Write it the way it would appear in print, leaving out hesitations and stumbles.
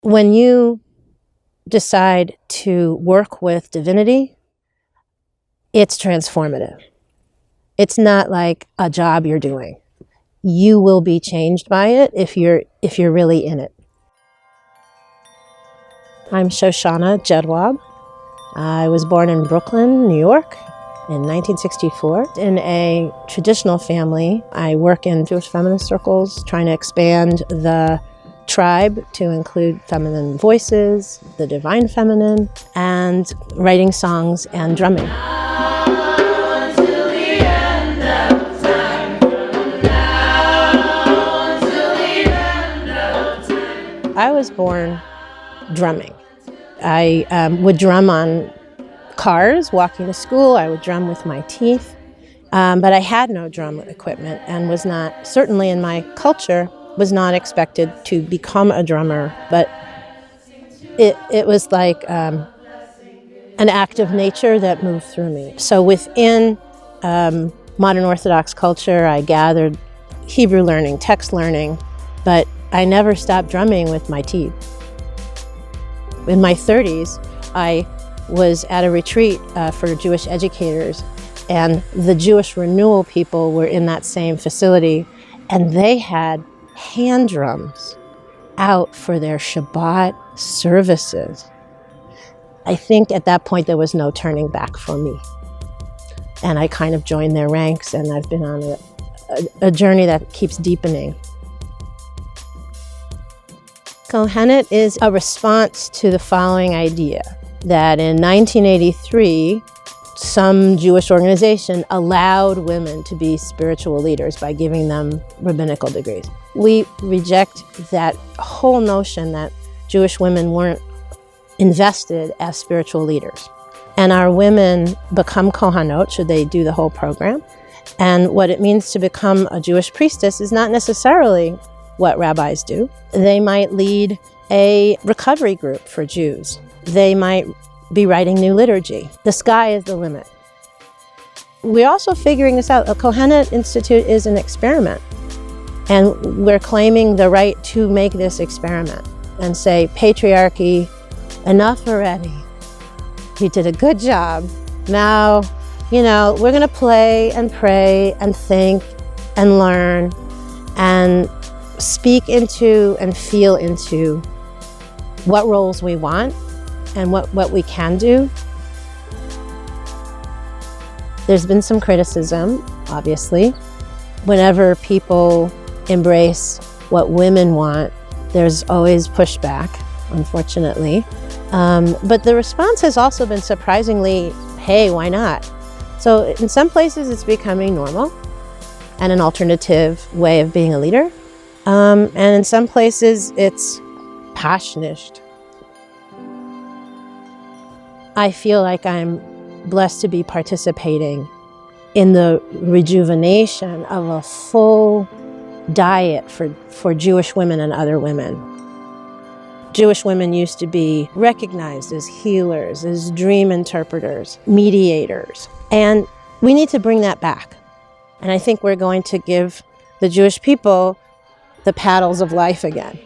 When you decide to work with divinity, it's transformative. It's not like a job you're doing. You will be changed by it if you're really in it. I'm Shoshana Jedwab. I was born in Brooklyn, New York in 1964 in a traditional family. I work in Jewish feminist circles, trying to expand the tribe to include feminine voices, the divine feminine, and writing songs and drumming. I was born drumming. I would drum on cars walking to school. I would drum with my teeth, but I had no drum equipment and was not, certainly in my culture, was not expected to become a drummer, but it was like an act of nature that moved through me. So within modern Orthodox culture, I gathered Hebrew learning, text learning, but I never stopped drumming with my teeth. In my 30s, I was at a retreat for Jewish educators, and the Jewish renewal people were in that same facility, and they had hand drums out for their Shabbat services. I think at that point there was no turning back for me. And I kind of joined their ranks, and I've been on a journey that keeps deepening. Kohenet is a response to the following idea, that in 1983, some Jewish organization allowed women to be spiritual leaders by giving them rabbinical degrees. We reject that whole notion that Jewish women weren't invested as spiritual leaders. And our women become kohenot, should they do the whole program. And what it means to become a Jewish priestess is not necessarily what rabbis do. They might lead a recovery group for Jews. They might be writing new liturgy. The sky is the limit. We're also figuring this out. A Kohenet Institute is an experiment, and we're claiming the right to make this experiment and say, patriarchy, enough already. You did a good job. Now, we're gonna play and pray and think and learn and speak into and feel into what roles we want and what we can do. There's been some criticism, obviously. Whenever people embrace what women want, there's always pushback, unfortunately. But the response has also been surprisingly, hey, why not? So in some places it's becoming normal and an alternative way of being a leader. And in some places it's passionist. I feel like I'm blessed to be participating in the rejuvenation of a full diet for Jewish women and other women. Jewish women used to be recognized as healers, as dream interpreters, mediators, and we need to bring that back. And I think we're going to give the Jewish people the paddles of life again.